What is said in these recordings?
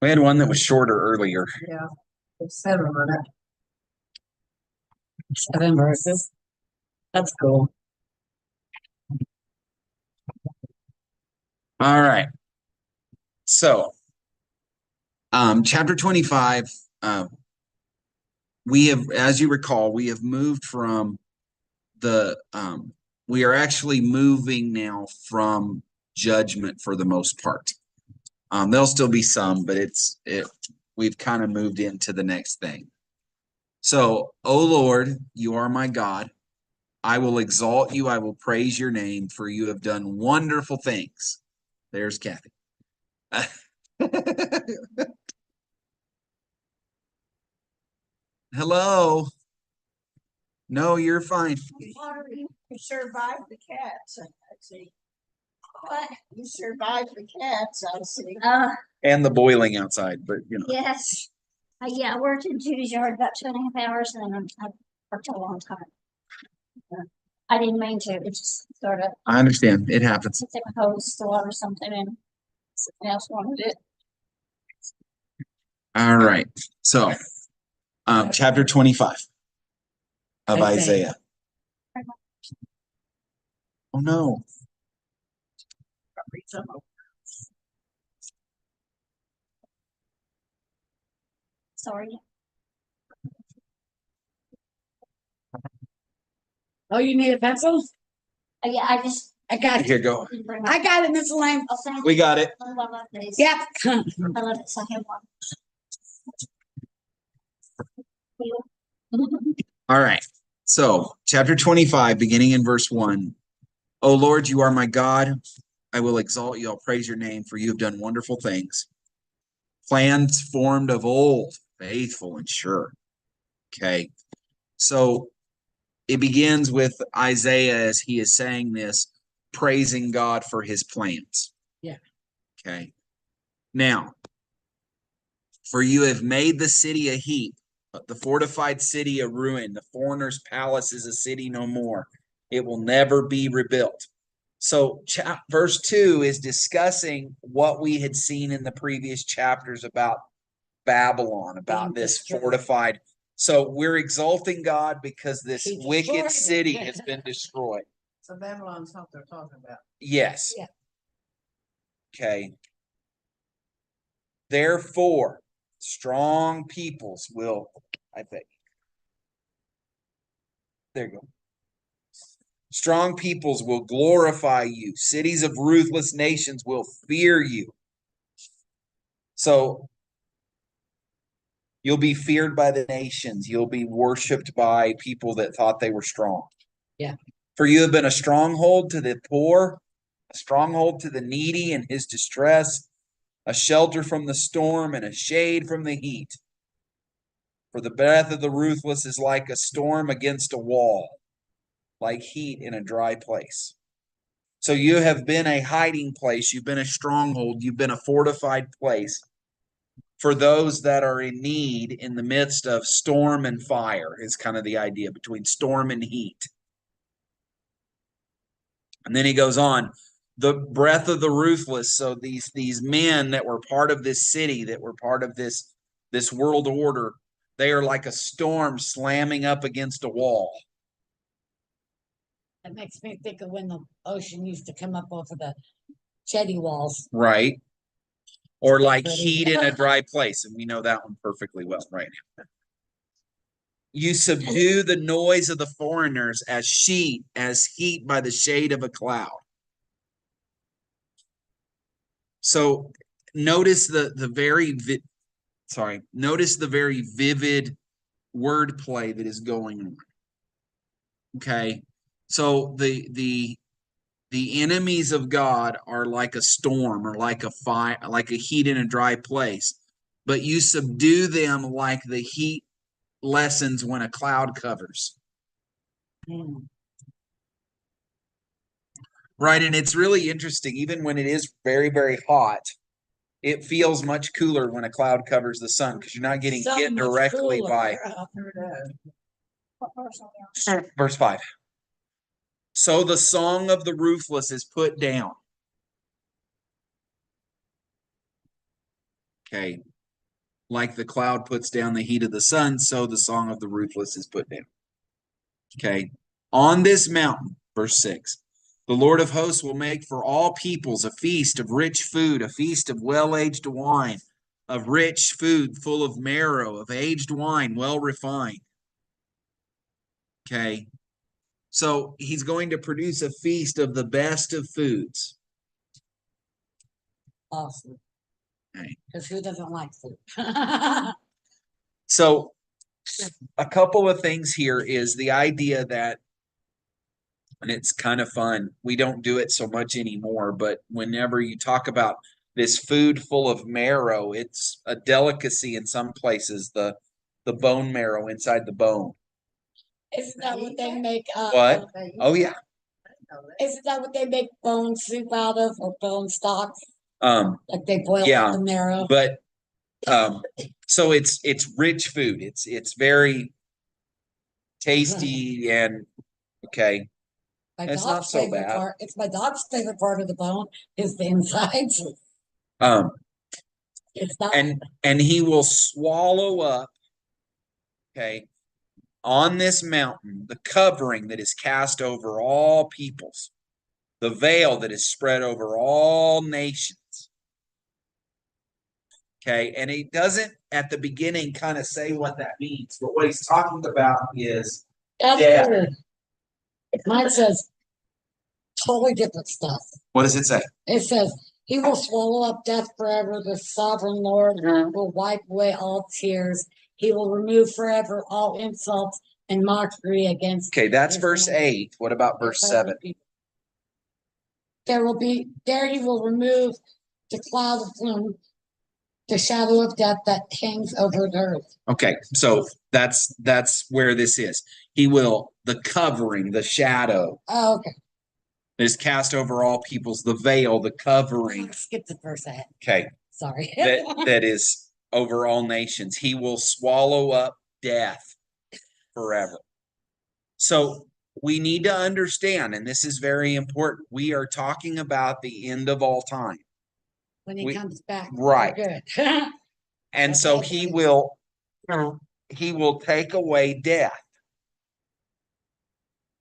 We had one that was shorter earlier. Yeah, it's 7 on it. 7 verses. That's cool. All right. So, chapter 25, we have, as you recall, we have moved from we are actually moving now from judgment for the most part. There'll still be some, but we've kind of moved into the next thing. So, O Lord, you are my God. I will exalt you. I will praise your name, for you have done wonderful things. There's Kathy. Hello. No, you're fine. You survived the cats. Let's see. What? You survived the cats, I see. And the boiling outside, but Yes. Yeah, I worked in Judy's yard about 2.5 hours, and then I worked a long time. I didn't mean to. It just sort of. I understand. It happens. Took a hose to water something, and something else wanted it. All right. So, chapter 25 of Isaiah. Oh no. Sorry. Oh, you need a pencil? Yeah, I got it. Here, go. I got it, Miss Elaine. We got it. I love these. Yep. I love it. So I have one. All right. So, chapter 25, beginning in verse 1. O Lord, you are my God. I will exalt you. I'll praise your name, for you have done wonderful things. Plans formed of old, faithful and sure. Okay. So, it begins with Isaiah as he is saying this, praising God for his plans. Yeah. Okay. Now, for you have made the city a heap, the fortified city a ruin. The foreigner's palace is a city no more. It will never be rebuilt. So verse 2 is discussing what we had seen in the previous chapters about Babylon, about this fortified. So we're exalting God because this wicked city has been destroyed. So Babylon's what they're talking about. Yes. Yeah. Okay. Therefore, strong peoples will, I think. There you go. Strong peoples will glorify you. Cities of ruthless nations will fear you. So you'll be feared by the nations. You'll be worshipped by people that thought they were strong. Yeah. For you have been a stronghold to the poor, a stronghold to the needy in his distress, a shelter from the storm and a shade from the heat. For the breath of the ruthless is like a storm against a wall, like heat in a dry place. So you have been a hiding place. You've been a stronghold. You've been a fortified place for those that are in need in the midst of storm and fire, is kind of the idea between storm and heat. And then he goes on, the breath of the ruthless. So these men that were part of this city, that were part of this world order, they are like a storm slamming up against a wall. That makes me think of when the ocean used to come up over the jetty walls. Right. Or like heat in a dry place. And we know that one perfectly well right now. You subdue the noise of the foreigners as heat by the shade of a cloud. So notice notice the very vivid wordplay that is going on. Okay. So the enemies of God are like a storm or like a fire, like a heat in a dry place, but you subdue them like the heat lessens when a cloud covers. Right, and it's really interesting, even when it is very, very hot, it feels much cooler when a cloud covers the sun because you're not getting hit directly by. Verse 5. So the song of the ruthless is put down. Okay. Like the cloud puts down the heat of the sun, so the song of the ruthless is put down. Okay. On this mountain, verse 6, the Lord of hosts will make for all peoples a feast of rich food, a feast of well-aged wine, of rich food full of marrow, of aged wine well refined. Okay. So he's going to produce a feast of the best of foods. Awesome. Okay. Because who doesn't like food? So a couple of things here is the idea that, and it's kind of fun, we don't do it so much anymore, but whenever you talk about this food full of marrow, it's a delicacy in some places, the bone marrow inside the bone. Isn't that what they make? What? Oh yeah. Isn't that what they make bone soup out of, or bone stock? Um, Like they boil Yeah, up the marrow. but so it's rich food. It's very tasty and okay. My It's dog's not so favorite bad. part. It's my dog's favorite part of the bone is the insides. Um, It's not. and he will swallow up, okay, on this mountain, the covering that is cast over all peoples, the veil that is spread over all nations. Okay, and he doesn't at the beginning kind of say what that means, but what he's talking about is That's death. weird. Mine says totally different stuff. What does it say? It says, he will swallow up death forever. The sovereign Lord will wipe away all tears. He will remove forever all insults and mockery against. Okay, that's his verse enemies. 8. What about verse 7? There he will remove the cloud of gloom, the shadow of death that hangs over the earth. Okay, so that's where this is. He will, the covering, the shadow Oh, okay. that is cast over all peoples, the veil, the covering. Skip the verse ahead. Okay, Sorry. that is over all nations. He will swallow up death forever. So we need to understand, and this is very important, we are talking about the end of all time. When he comes back. Right. we're Good. And That's so all he good. will take away death.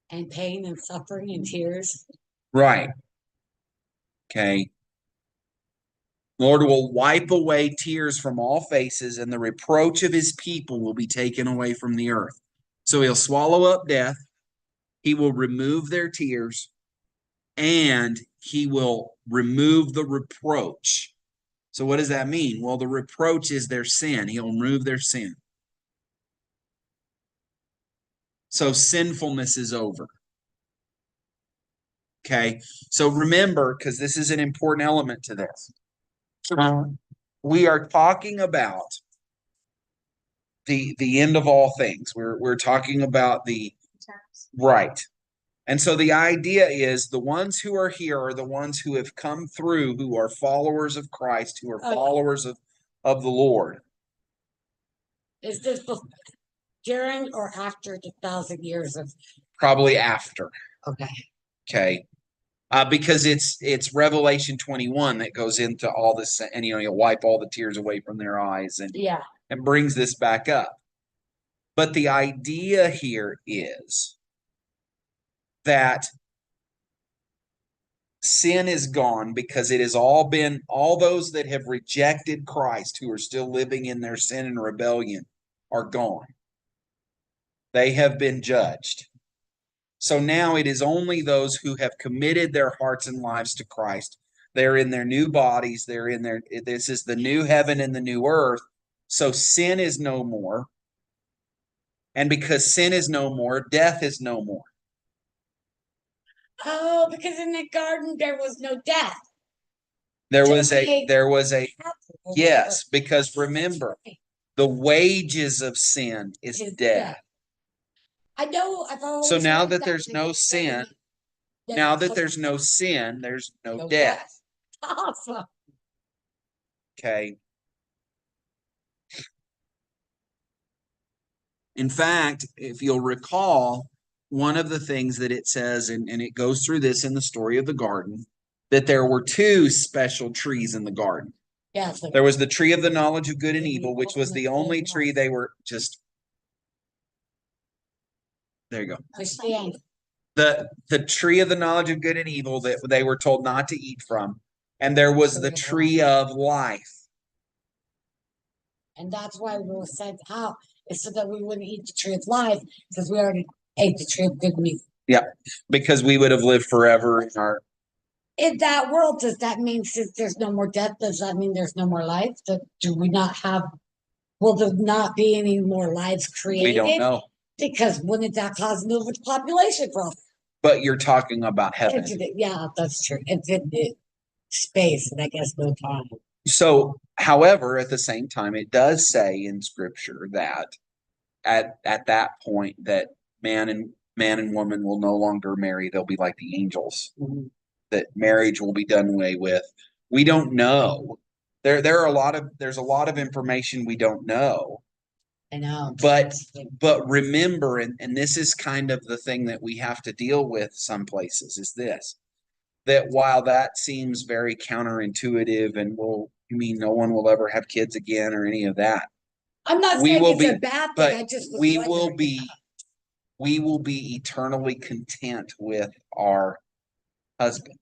And pain and suffering and tears. Right. Okay. Lord will wipe away tears from all faces, and the reproach of his people will be taken away from the earth. So he'll swallow up death. He will remove their tears, and he will remove the reproach. So what does that mean? Well, the reproach is their sin. He'll remove their sin. So sinfulness is over. Okay. So remember, because this is an important element to this. We are talking about the end of all things. We're talking about the right. And so the idea is the ones who are here are the ones who have come through, who are followers of Christ, who are followers of the Lord. Is this during or after the 1,000 years of? Probably after. Okay. Okay. Because it's Revelation 21 that goes into all this, and you'll wipe all the tears away from their eyes and brings this back up. But the idea here is that sin is gone because it has all those that have rejected Christ, who are still living in their sin and rebellion, are gone. They have been judged. So now it is only those who have committed their hearts and lives to Christ. They're in their new bodies. This is the new heaven and the new earth. So sin is no more. And because sin is no more, death is no more. Oh, because in the garden there was no death. There was a yes, because remember, the wages of sin is death. I know. I've always So now heard that there's no sin, there's no death. Awesome. Okay. In fact, if you'll recall, one of the things that it says, and it goes through this in the story of the garden, that there were two special trees in the garden. Yes. There was the tree of the knowledge of good and evil, which was the only tree they were just. There you go. Christianity. The tree of the knowledge of good and evil that they were told not to eat from. And there was the tree of life. And that's why we were sent out, is so that we wouldn't eat the tree of life, because we already ate the tree of good and evil. Yeah, because we would have lived forever in our. In that world, does that mean since there's no more death, does that mean there's no more life? Do we not have, will there not be any more lives created? We don't know. Because wouldn't that cause an overpopulation problem? But you're talking about heaven. Yeah, that's true. Infinite space, and I guess no time. So, however, at the same time, it does say in Scripture that at that point that man and woman will no longer marry; they'll be like the angels. Mhm. That marriage will be done away with. We don't know. There's a lot of information we don't know. I know. But remember, and this is kind of the thing that we have to deal with some places, is this, that while that seems very counterintuitive and you mean no one will ever have kids again or any of that. I'm not saying it's a bad thing. I just was we wondering. will be eternally content with our husband.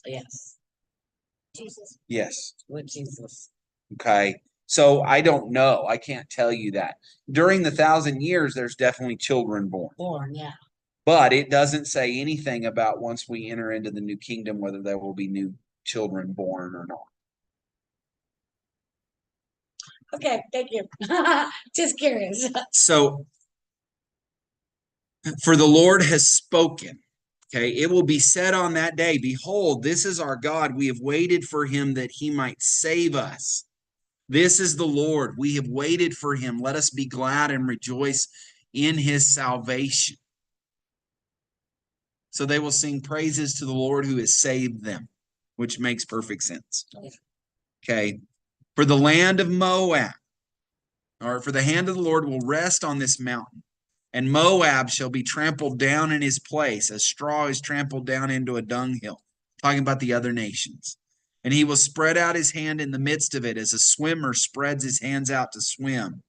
Yes. Jesus. Yes. With Jesus. Okay. So I don't know. I can't tell you that. During the 1,000 years, there's definitely children born. Born, yeah. But it doesn't say anything about once we enter into the new kingdom, whether there will be new children born or not. Okay, thank you. Just curious. So, for the Lord has spoken. Okay, it will be said on that day, behold, this is our God. We have waited for him that he might save us. This is the Lord. We have waited for him. Let us be glad and rejoice in his salvation. So they will sing praises to the Lord who has saved them, which makes perfect sense. Okay, for the land of Moab, or for the hand of the Lord will rest on this mountain. And Moab shall be trampled down in his place, as straw is trampled down into a dunghill. Talking about the other nations. And he will spread out his hand in the midst of it, as a swimmer spreads his hands out to swim.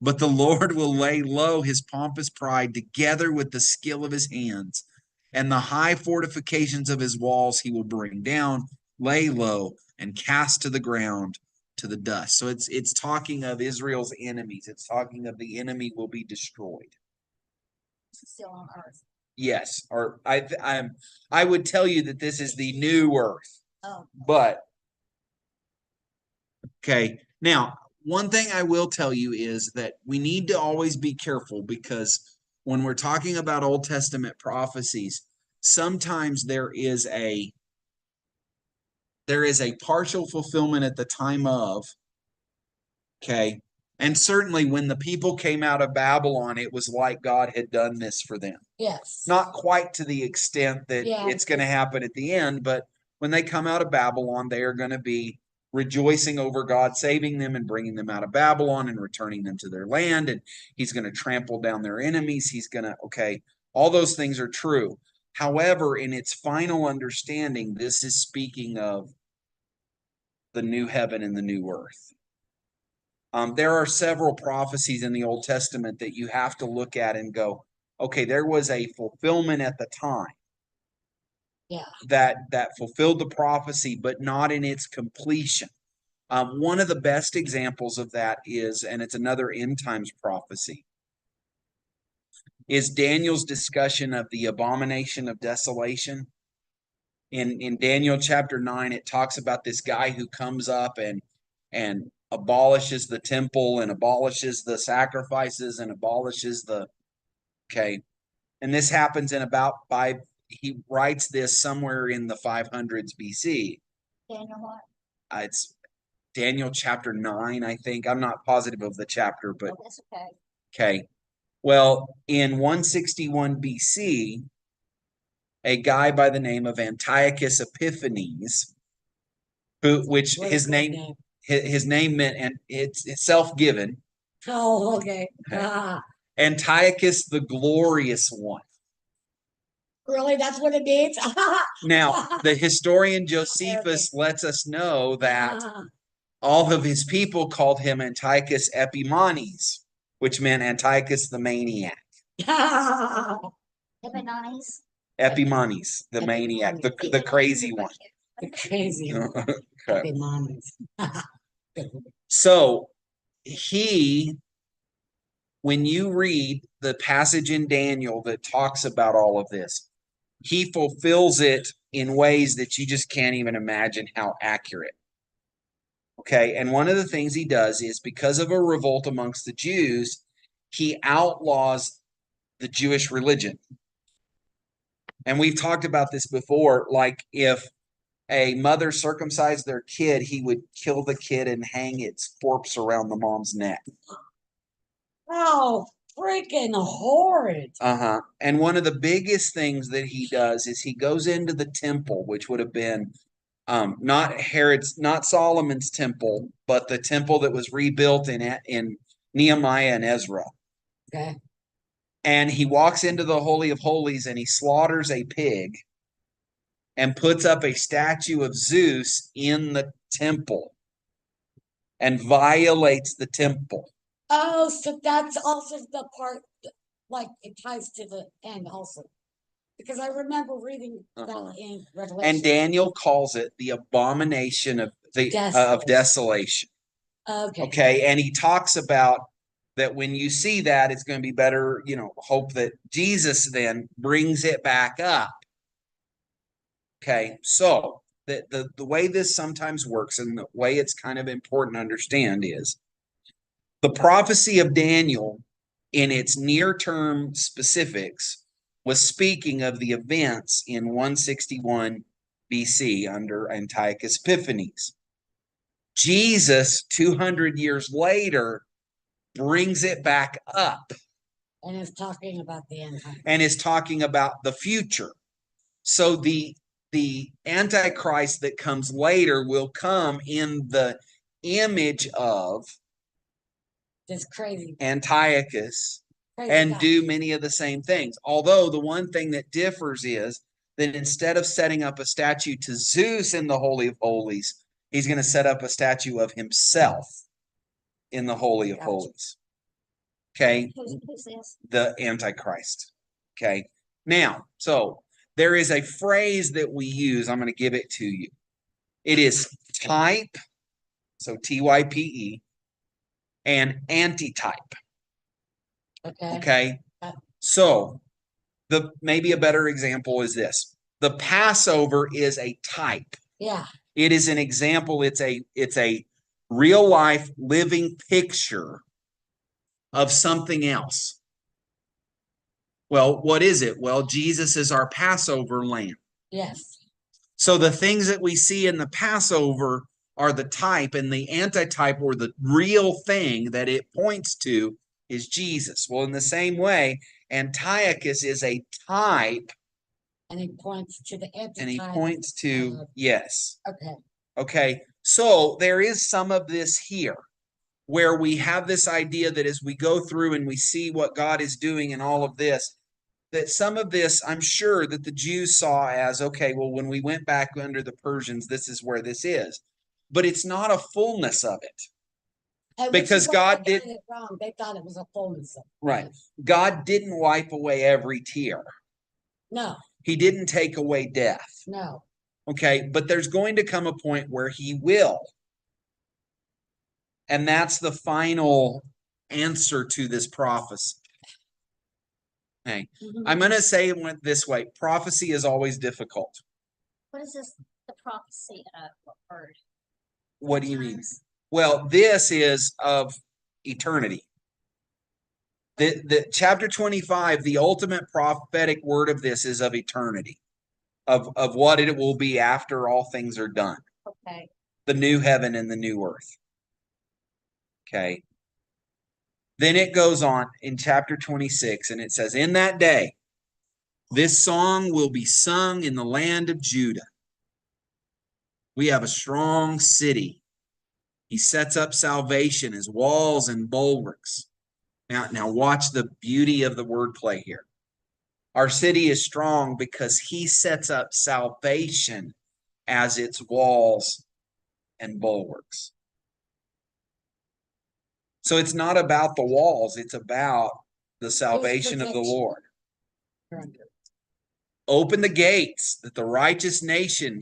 But the Lord will lay low his pompous pride together with the skill of his hands. And the high fortifications of his walls he will bring down, lay low, and cast to the ground, to the dust. So it's talking of Israel's enemies. It's talking of the enemy will be destroyed. Still on earth. Yes, or I would tell you that this is the new earth. Oh. But okay, now one thing I will tell you is that we need to always be careful, because when we're talking about Old Testament prophecies, sometimes there is a partial fulfillment at the time of. Okay. And certainly when the people came out of Babylon, it was like God had done this for them. Yes. Not quite to the extent that it's going to happen at the end, but when they come out of Babylon, they are going to be rejoicing over God saving them and bringing them out of Babylon and returning them to their land. And he's going to trample down their enemies. He's going to, okay, all those things are true. However, in its final understanding, this is speaking of the new heaven and the new earth. There are several prophecies in the Old Testament that you have to look at and go, okay, there was a fulfillment at the time. Yeah. That fulfilled the prophecy, but not in its completion. One of the best examples of that is, and it's another end times prophecy, is Daniel's discussion of the abomination of desolation. In Daniel chapter 9, it talks about this guy who comes up and abolishes the temple and abolishes the sacrifices and abolishes and this happens in about he writes this somewhere in the 500s BC. Daniel what? It's Daniel chapter 9, I think. I'm not positive of the chapter, but that's okay. Okay. Well, in 161 BC, a guy by the name of Antiochus Epiphanes, which his name meant, and it's self-given. Oh, okay. Antiochus the Glorious One. Really? That's what it means? Now, the historian Josephus lets us know that all of his people called him Antiochus Epimanes, which meant Antiochus the maniac. Epimanes. Epimanes, the maniac, the crazy one. The crazy one. Okay. Happy mommies. So when you read the passage in Daniel that talks about all of this, he fulfills it in ways that you just can't even imagine how accurate. Okay, and one of the things he does is, because of a revolt amongst the Jews, he outlaws the Jewish religion. And we've talked about this before, like if a mother circumcised their kid, he would kill the kid and hang its corpse around the mom's neck. Oh, freaking horrid. And one of the biggest things that he does is he goes into the temple, which would have been not Solomon's temple, but the temple that was rebuilt in Nehemiah and Ezra. Okay. And he walks into the Holy of Holies and he slaughters a pig and puts up a statue of Zeus in the temple and violates the temple. Oh, so that's also the part, like it ties to the end also. Because I remember reading that in Revelation. And Daniel calls it the abomination of desolation. Okay. Okay, and he talks about that when you see that, it's going to be better, hope that Jesus then brings it back up. Okay, so the way this sometimes works, and the way it's kind of important to understand, is the prophecy of Daniel in its near-term specifics was speaking of the events in 161 BC under Antiochus Epiphanes. Jesus, 200 years later, brings it back up. And is talking about the end time. And is talking about the future. So the Antichrist that comes later will come in the image of this crazy Antiochus and do many of the same things. Although the one thing that differs is that instead of setting up a statue to Zeus in the Holy of Holies, he's going to set up a statue of himself in the Holy of Holies. Okay. Who's this? The Antichrist. Okay. Now, so there is a phrase that we use. I'm going to give it to you. It is type, so TYPE, and antitype. Okay. So maybe a better example is this. The Passover is a type. Yeah. It is an example. It's a real life living picture of something else. Well, what is it? Well, Jesus is our Passover lamb. Yes. So the things that we see in the Passover are the type, and the antitype, or the real thing that it points to, is Jesus. Well, in the same way, Antiochus is a type. And he points to the antitype. And he points to, yes. Okay. Okay. So there is some of this here, where we have this idea that as we go through and we see what God is doing in all of this, that some of this, I'm sure that the Jews saw as, okay, well, when we went back under the Persians, this is where this is. But it's not a fullness of it. Because God did it wrong. They thought it was a fullness of it. Right. God didn't wipe away every tear. No. He didn't take away death. No. Okay, but there's going to come a point where he will. And that's the final answer to this prophecy. Okay. I'm going to say it went this way. Prophecy is always difficult. What is this, the prophecy of what word? What do you mean? Well, this is of eternity. The chapter 25, the ultimate prophetic word of this is of eternity, of what it will be after all things are done. Okay. The new heaven and the new earth. Okay. Then it goes on in chapter 26, and it says, in that day, this song will be sung in the land of Judah. We have a strong city. He sets up salvation as walls and bulwarks. Now watch the beauty of the wordplay here. Our city is strong because he sets up salvation as its walls and bulwarks. So it's not about the walls, it's about the salvation of the protection. Lord. Right. Open the gates that the righteous nation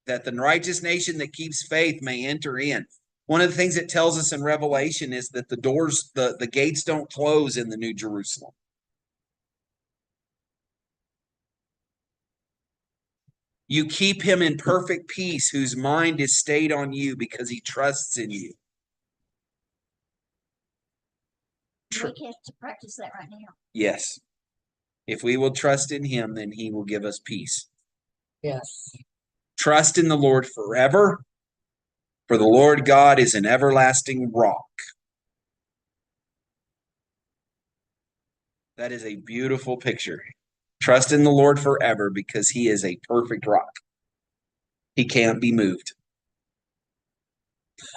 that the righteous nation that keeps faith may enter in. One of the things it tells us in Revelation is that the doors, the gates don't close in the New Jerusalem. You keep him in perfect peace, whose mind is stayed on you because he trusts in you. We have to practice that right now. Yes. If we will trust in him, then he will give us peace. Yes. Trust in the Lord forever, for the Lord God is an everlasting rock. That is a beautiful picture. Trust in the Lord forever because he is a perfect rock. He can't be moved.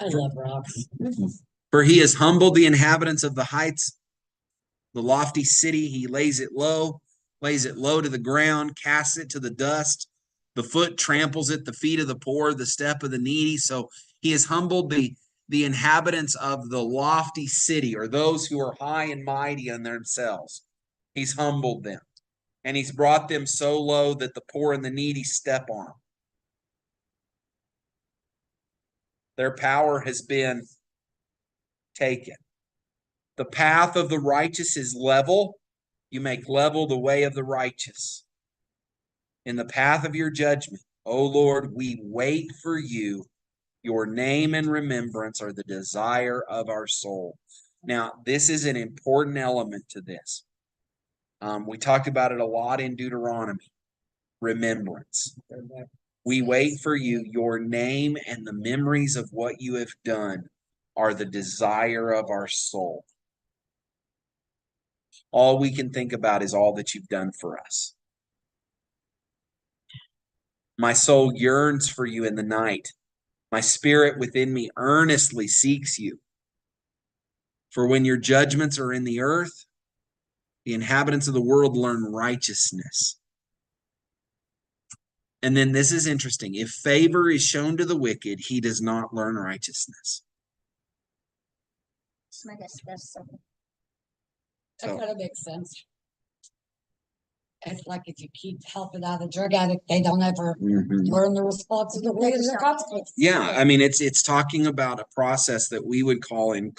I love rocks. For he has humbled the inhabitants of the heights, the lofty city. He lays it low to the ground, casts it to the dust. The foot tramples it, the feet of the poor, the step of the needy. So he has humbled the inhabitants of the lofty city, or those who are high and mighty in themselves. He's humbled them. And he's brought them so low that the poor and the needy step on them. Their power has been taken. The path of the righteous is level. You make level the way of the righteous. In the path of your judgment, O Lord, we wait for you. Your name and remembrance are the desire of our soul. Now, this is an important element to this. We talked about it a lot in Deuteronomy. Remembrance. We wait for you. Your name and the memories of what you have done are the desire of our soul. All we can think about is all that you've done for us. My soul yearns for you in the night. My spirit within me earnestly seeks you. For when your judgments are in the earth, the inhabitants of the world learn righteousness. And then this is interesting. If favor is shown to the wicked, he does not learn righteousness. I guess that's something. That So- kind of makes sense. It's like if you keep helping out a drug addict, they don't ever learn the responsibility and the consequences. Yeah, I mean it's talking about a process that we would call in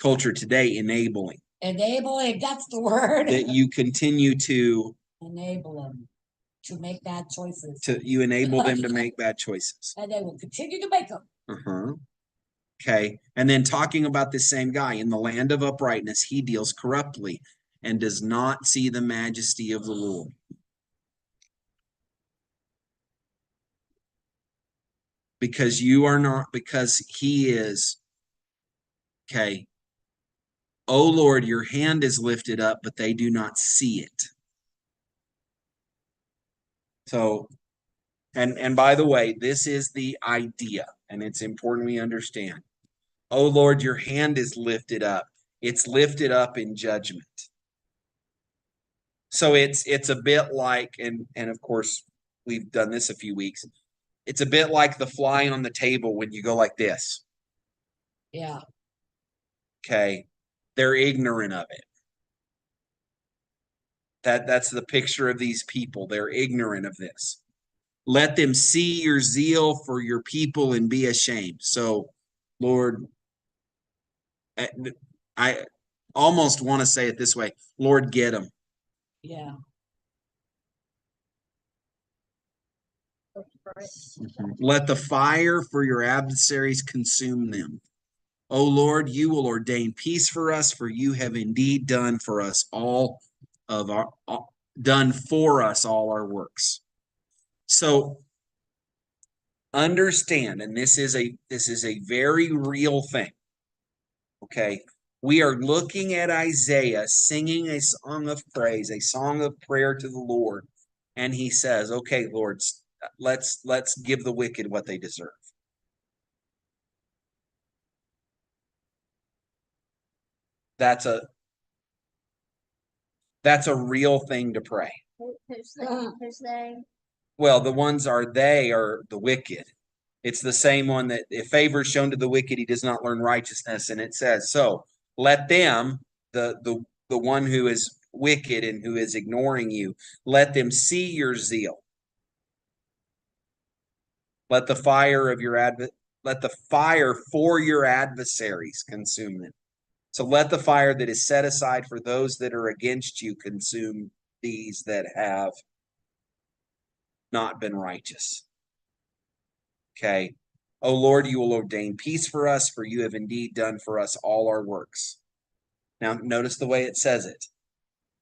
culture today enabling. Enabling, that's the word. That you continue to Enable them to make bad choices. you enable them to make bad choices. And they will continue to make them. Uh-huh. Okay. And then talking about this same guy, in the land of uprightness, he deals corruptly and does not see the majesty of the Lord. Because you are not, because he is, okay. O Lord, your hand is lifted up, but they do not see it. So, and by the way, this is the idea, and it's important we understand. O Lord, your hand is lifted up. It's lifted up in judgment. So it's a bit like, and of course we've done this a few weeks. It's a bit like the fly on the table when you go like this. Yeah. Okay. They're ignorant of it. That's the picture of these people. They're ignorant of this. Let them see your zeal for your people and be ashamed. So, Lord, I almost want to say it this way. Lord, get them. Yeah. Let the fire for your adversaries consume them. O Lord, you will ordain peace for us, for you have indeed done for us all our works. So understand, and this is a very real thing. Okay. We are looking at Isaiah singing a song of praise, a song of prayer to the Lord. And he says, okay, Lord, let's give the wicked what they deserve. That's a real thing to pray. Who's they? Who's they? Well, the ones are the wicked. It's the same one that if favor is shown to the wicked, he does not learn righteousness. And it says, so let them, the one who is wicked and who is ignoring you, let them see your zeal. Let the fire of your let the fire for your adversaries consume them. So let the fire that is set aside for those that are against you consume these that have not been righteous. Okay. O Lord, you will ordain peace for us, for you have indeed done for us all our works. Now, notice the way it says it.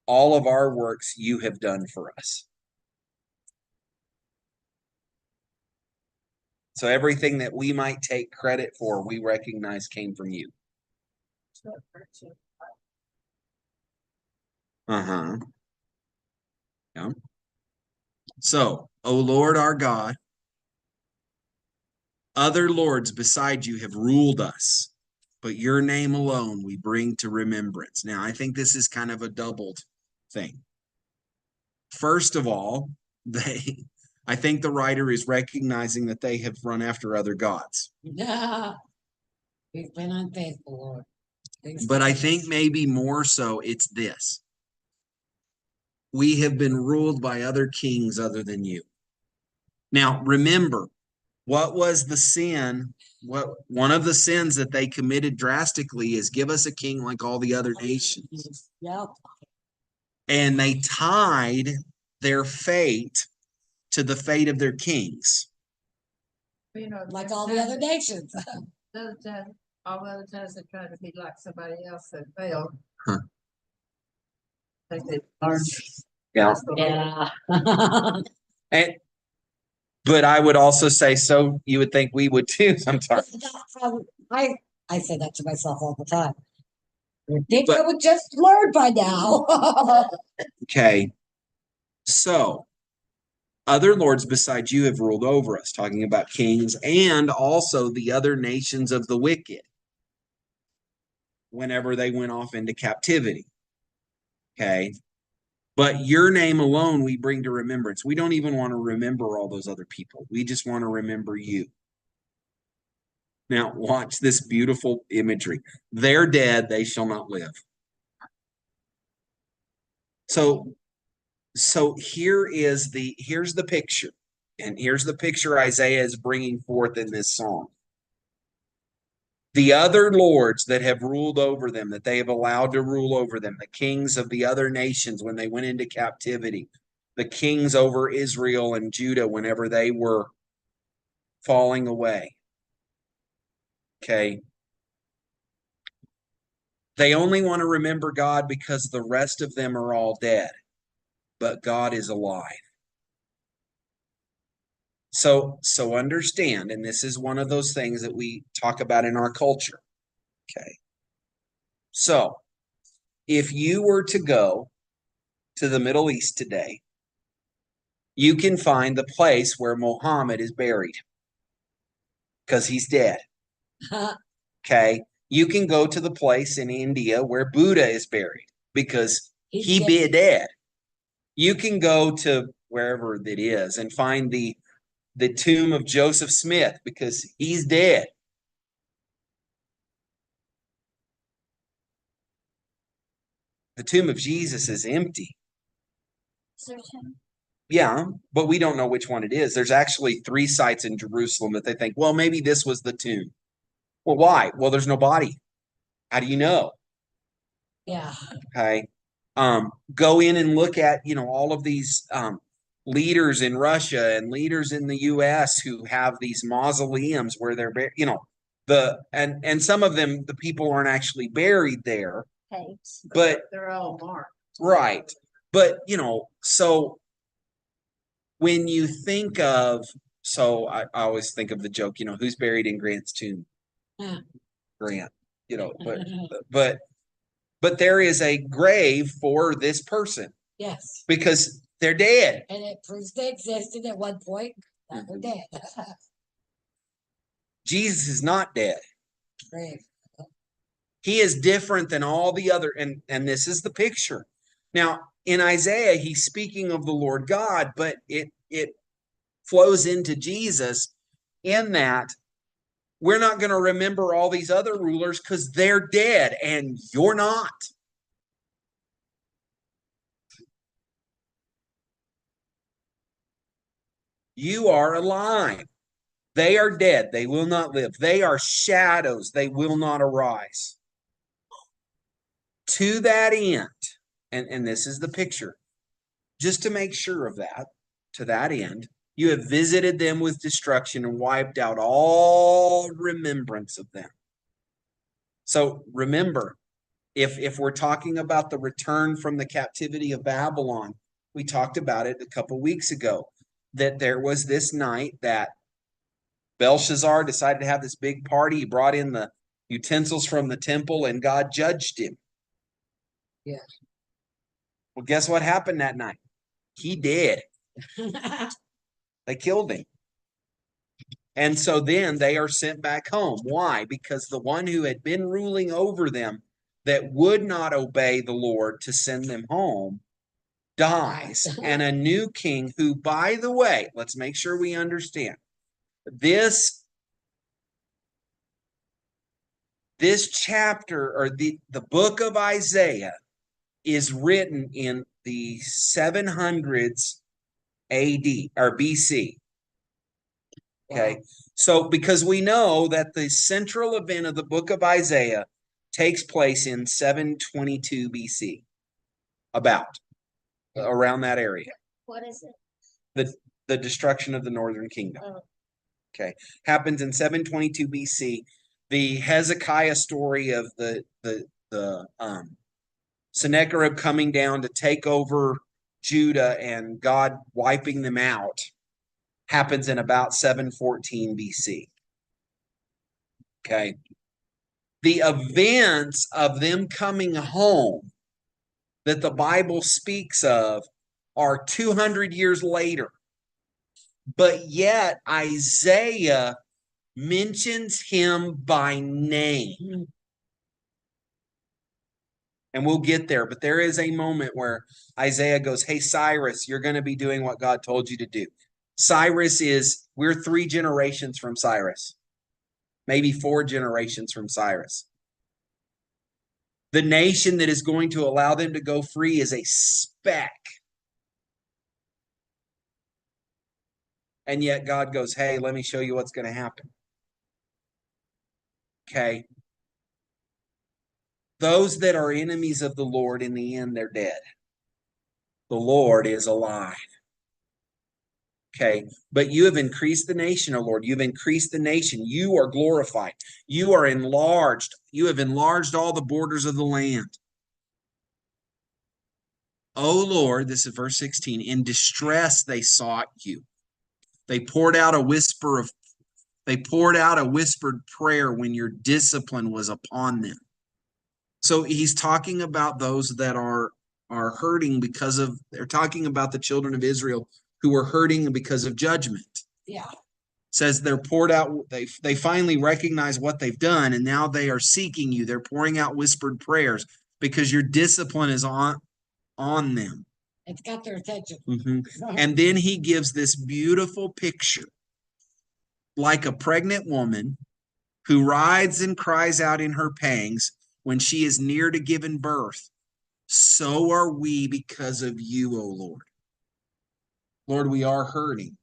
All of our works you have done for us. So everything that we might take credit for, we recognize came from you. Uh-huh. Yeah. So, O Lord our God, other lords beside you have ruled us, but your name alone we bring to remembrance. Now, I think this is kind of a doubled thing. First of all, I think the writer is recognizing that they have run after other gods. Yeah. We've been unfaithful, Lord. But I think maybe more so it's this. We have been ruled by other kings other than you. Now, remember, what was the sin? One of the sins that they committed drastically is give us a king like all the other nations. Yep. And they tied their fate to the fate of their kings. You know, Like all the other nations. all the other times they tried to be like somebody else that failed. Huh. I think they learned. Yeah. Yeah. And but I would also say, so you would think we would too sometimes. I say that to myself all the time. I think But- I would just learn by now. Okay. So other lords besides you have ruled over us, talking about kings and also the other nations of the wicked whenever they went off into captivity. Okay. But your name alone we bring to remembrance. We don't even want to remember all those other people. We just want to remember you. Now, watch this beautiful imagery. They're dead, they shall not live. So here's the picture. And here's the picture Isaiah is bringing forth in this song. The other lords that have ruled over them, that they have allowed to rule over them, the kings of the other nations when they went into captivity, the kings over Israel and Judah whenever they were falling away. Okay. They only want to remember God because the rest of them are all dead, but God is alive. So understand, and this is one of those things that we talk about in our culture. Okay. So if you were to go to the Middle East today, you can find the place where Muhammad is buried because he's dead. Okay. You can go to the place in India where Buddha is buried because he be dead. You can go to wherever it is and find the tomb of Joseph Smith because he's dead. The tomb of Jesus is empty. Yeah, but we don't know which one it is. There's actually 3 sites in Jerusalem that they think, well, maybe this was the tomb. Well, why? Well, there's no body. How do you know? Yeah. Okay. Go in and look at, all of these leaders in Russia and leaders in the US who have these mausoleums where they're and some of them, the people aren't actually buried there. But They're all marked. right. But, so when you think of, so I always think of the joke, who's buried in Grant's tomb? Yeah. Grant, but there is a grave for this person Yes. because they're dead. And it proves they existed at one point. Now they're dead. Jesus is not dead. Great. He is different than all the other, and this is the picture. Now, in Isaiah, he's speaking of the Lord God, but it flows into Jesus in that we're not going to remember all these other rulers because they're dead and you're not. You are alive. They are dead. They will not live. They are shadows. They will not arise. To that end, and this is the picture, just to make sure of that, to that end, you have visited them with destruction and wiped out all remembrance of them. So remember, if we're talking about the return from the captivity of Babylon, we talked about it a couple weeks ago, that there was this night that Belshazzar decided to have this big party. He brought in the utensils from the temple and God judged him. Yes. Well, guess what happened that night? He did. They killed him. And so then they are sent back home. Why? Because the one who had been ruling over them that would not obey the Lord to send them home dies. And a new king who, by the way, let's make sure we understand this chapter, or the book of Isaiah, is written in the 700s AD or BC. Okay. Wow. So because we know that the central event of the book of Isaiah takes place in 722 BC, about around that area. What is it? The destruction of the northern kingdom. Oh. Okay. Happens in 722 BC. The Hezekiah story of the Sennacherib coming down to take over Judah and God wiping them out happens in about 714 BC. Okay. The events of them coming home that the Bible speaks of are 200 years later. But yet Isaiah mentions him by name. And we'll get there, but there is a moment where Isaiah goes, hey, Cyrus, you're going to be doing what God told you to do. Cyrus we're 3 generations from Cyrus, maybe 4 generations from Cyrus. The nation that is going to allow them to go free is a speck. And yet God goes, hey, let me show you what's going to happen. Okay. Those that are enemies of the Lord, in the end, they're dead. The Lord is alive. Okay, but you have increased the nation, O Lord. You've increased the nation. You are glorified. You are enlarged. You have enlarged all the borders of the land. O Lord, this is verse 16, in distress they sought you. They poured out a whispered prayer when your discipline was upon them. So he's talking about those that are hurting they're talking about the children of Israel who are hurting because of judgment. Yeah. Says they're poured out, they finally recognize what they've done, and now they are seeking you. They're pouring out whispered prayers because your discipline is on them. It's got their attention. Mm-hmm. And then he gives this beautiful picture, like a pregnant woman who rides and cries out in her pangs when she is near to giving birth. So are we because of you, O Lord. Lord, we are hurting.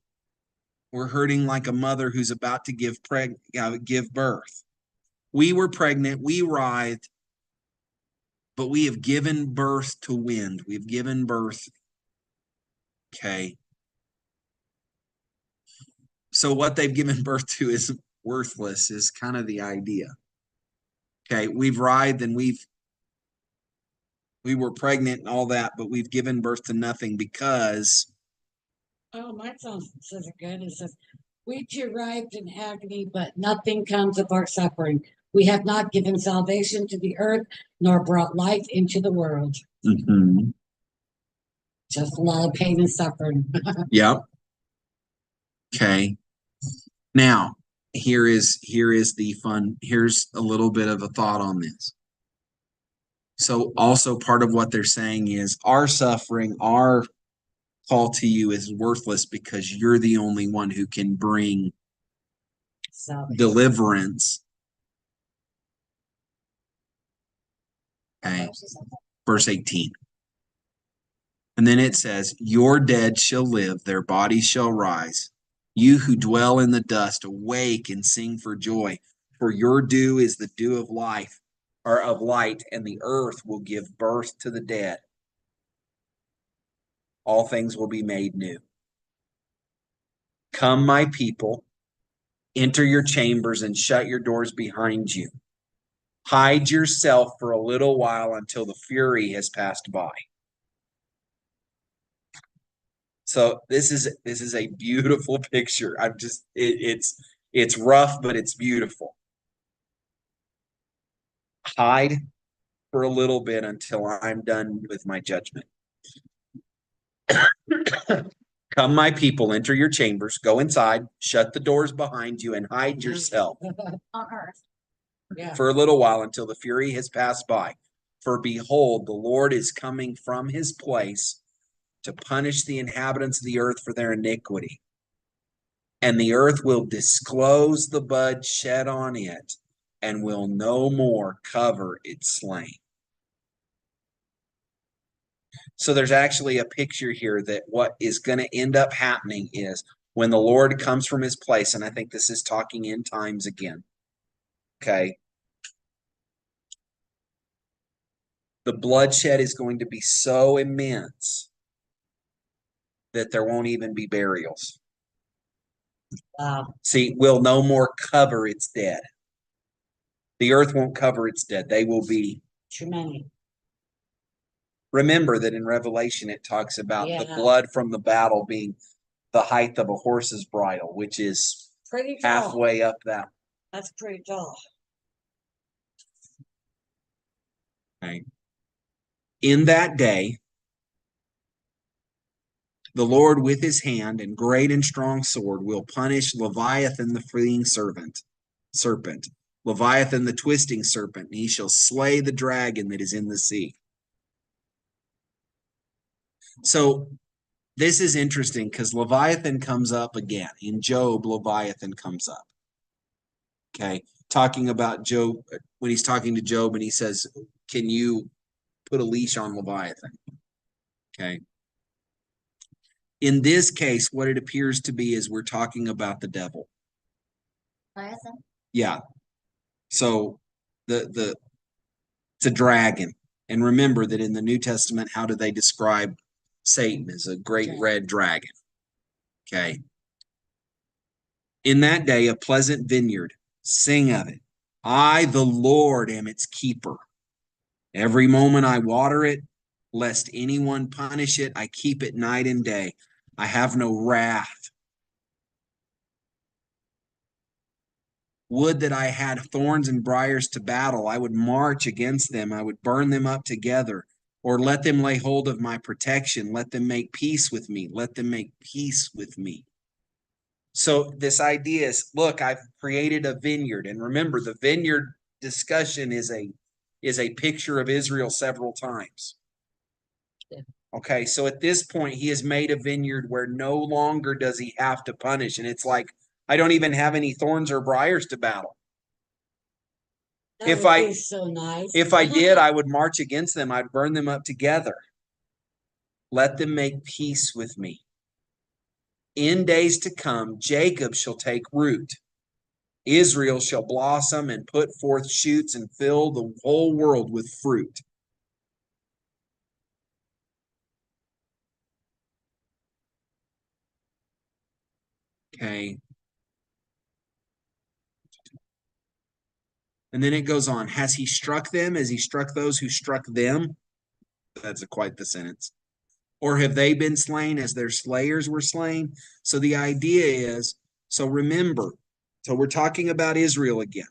We're hurting like a mother who's about to give birth. We were pregnant, we writhed, but we have given birth to wind. We've given birth. Okay. So what they've given birth to is worthless, is kind of the idea. Okay, we've writhed and we were pregnant and all that, but we've given birth to nothing because. Oh, my song says it good. It says, we too writhed in agony, but nothing comes of our suffering. We have not given salvation to the earth, nor brought life into the world. Mm-hmm. Just a lot of pain and suffering. Yep. Okay. Now, here's a little bit of a thought on this. So also part of what they're saying is our suffering, our call to you is worthless because you're the only one who can bring So deliverance. Okay, verse 18. And then it says, your dead shall live, their bodies shall rise. You who dwell in the dust, awake and sing for joy. For your dew is the dew of life, or of light, and the earth will give birth to the dead. All things will be made new. Come, my people, enter your chambers and shut your doors behind you. Hide yourself for a little while until the fury has passed by. So this is a beautiful picture. I'm just it's rough, but it's beautiful. Hide for a little bit until I'm done with my judgment. Come, my people, enter your chambers, go inside, shut the doors behind you, and hide yourself On earth. yeah, for a little while until the fury has passed by. For behold, the Lord is coming from his place to punish the inhabitants of the earth for their iniquity. And the earth will disclose the blood shed on it, and will no more cover its slain. So there's actually a picture here that what is going to end up happening is when the Lord comes from his place, and I think this is talking end times again. Okay. The bloodshed is going to be so immense that there won't even be burials. See, will no more cover its dead. The earth won't cover its dead. They will be. too many. Remember that in Revelation it talks about the Yeah. blood from the battle being the height of a horse's bridle, which is Pretty tall. halfway up that. That's pretty tall. Okay. In that day, the Lord with his hand and great and strong sword will punish Leviathan the fleeing serpent, Leviathan the twisting serpent, and he shall slay the dragon that is in the sea. So this is interesting because Leviathan comes up again. In Job, Leviathan comes up. Okay. Talking about Job, when he's talking to Job and he says, can you put a leash on Leviathan? Okay. In this case, what it appears to be is we're talking about the devil. Leviathan. Yeah. So it's a dragon. And remember that in the New Testament, how do they describe Satan as a great red dragon? Okay. In that day, a pleasant vineyard, sing of it. I, the Lord, am its keeper. Every moment I water it, lest anyone punish it, I keep it night and day. I have no wrath. Would that I had thorns and briars to battle. I would march against them. I would burn them up together, or let them lay hold of my protection. Let them make peace with me. Let them make peace with me. So this idea is, look, I've created a vineyard. And remember, the vineyard discussion is a picture of Israel several times. Okay, so at this point, he has made a vineyard where no longer does he have to punish. And it's like, I don't even have any thorns or briars to battle. That If would I- be so nice. If I did, I would march against them. I'd burn them up together. Let them make peace with me. In days to come, Jacob shall take root. Israel shall blossom and put forth shoots and fill the whole world with fruit. Okay. And then it goes on. Has he struck them as he struck those who struck them? That's quite the sentence. Or have they been slain as their slayers were slain? So the idea is, so remember, so we're talking about Israel again.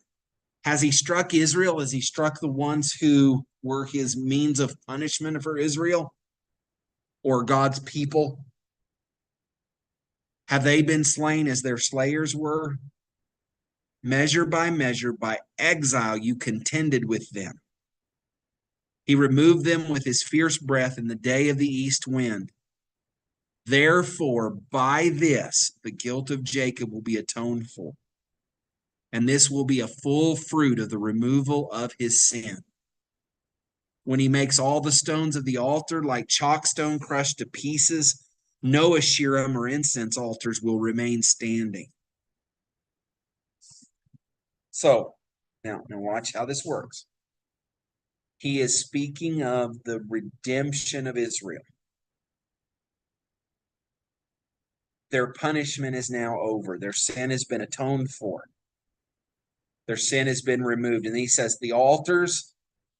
Has he struck Israel as he struck the ones who were his means of punishment for Israel or God's people? Have they been slain as their slayers were? Measure, by exile, you contended with them. He removed them with his fierce breath in the day of the east wind. Therefore, by this, the guilt of Jacob will be atoned for. and this will be a full fruit of the removal of his sin. When he makes all the stones of the altar like chalkstone crushed to pieces, no Asherim or incense altars will remain standing. So, now watch how this works. He is speaking of the redemption of Israel. Their punishment is now over. Their sin has been atoned for. Their sin has been removed. And he says the altars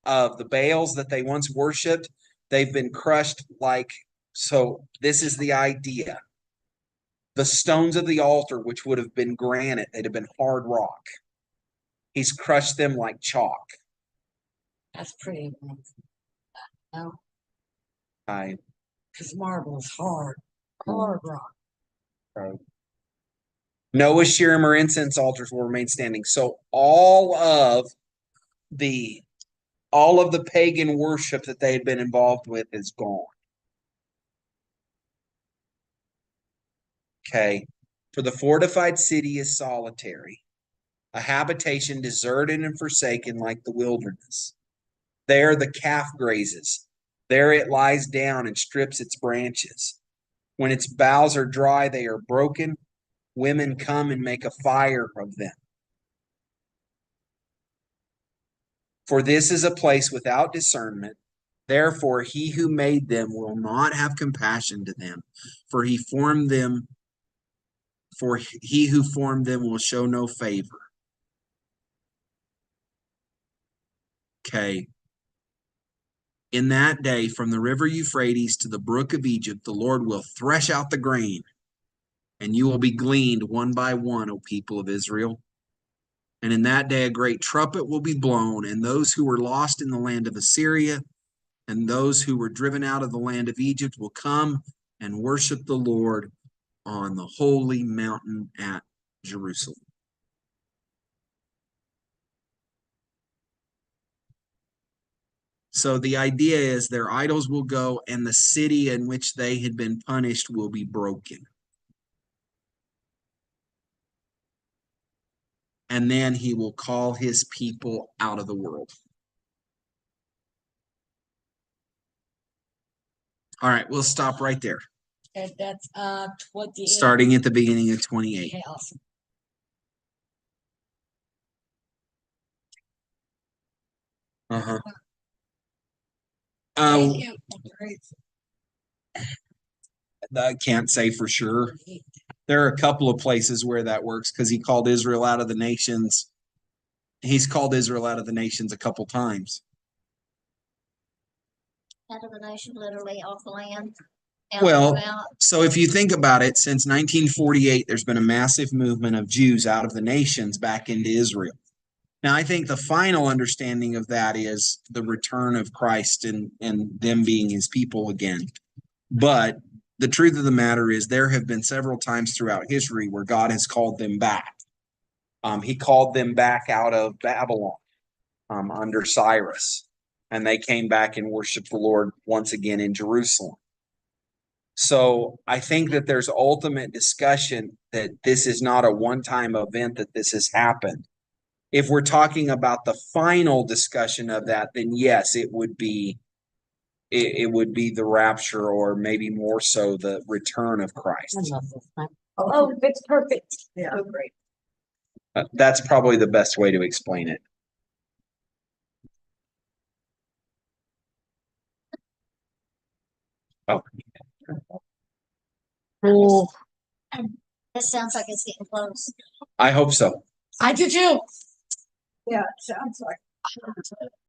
of the Baals that they once worshipped, they've been crushed like, so this is the idea. The stones of the altar, which would have been granite, they'd have been hard rock. He's crushed them like chalk. That's pretty. No, I because marble is hard, hard rock. No Asherim or incense altars will remain standing. So all of the pagan worship that they had been involved with is gone. Okay. For the fortified city is solitary, a habitation deserted and forsaken like the wilderness. There the calf grazes. There it lies down and strips its branches. When its boughs are dry, they are broken. Women come and make a fire of them. For this is a place without discernment. Therefore, he who made them will not have compassion to them, for he who formed them will show no favor. Okay. In that day, from the river Euphrates to the brook of Egypt, the Lord will thresh out the grain, and you will be gleaned one by one, O people of Israel. And in that day, a great trumpet will be blown, and those who were lost in the land of Assyria and those who were driven out of the land of Egypt will come and worship the Lord on the holy mountain at Jerusalem. So the idea is their idols will go and the city in which they had been punished will be broken. And then he will call his people out of the world. All right, we'll stop right there. And that's 28. Starting at the beginning of 28. Okay, awesome. Uh-huh. Thank you. I can't say for sure. There are a couple of places where that works because he called Israel out of the nations. He's called Israel out of the nations a couple times. Out of the nation, literally off the land. Well, Out. so if you think about it, since 1948, there's been a massive movement of Jews out of the nations back into Israel. Now, I think the final understanding of that is the return of Christ and them being his people again. But the truth of the matter is there have been several times throughout history where God has called them back. He called them back out of Babylon under Cyrus, and they came back and worshiped the Lord once again in Jerusalem. So I think that there's ultimate discussion that this is not a one-time event that this has happened. If we're talking about the final discussion of that, then yes, it would be the rapture, or maybe more so the return of Christ. I love this one. Oh, it's perfect. Yeah. Oh, great. That's probably the best way to explain it. Oh, Oh, This sounds like it's getting close. I hope so. I did too. Yeah, it sounds like.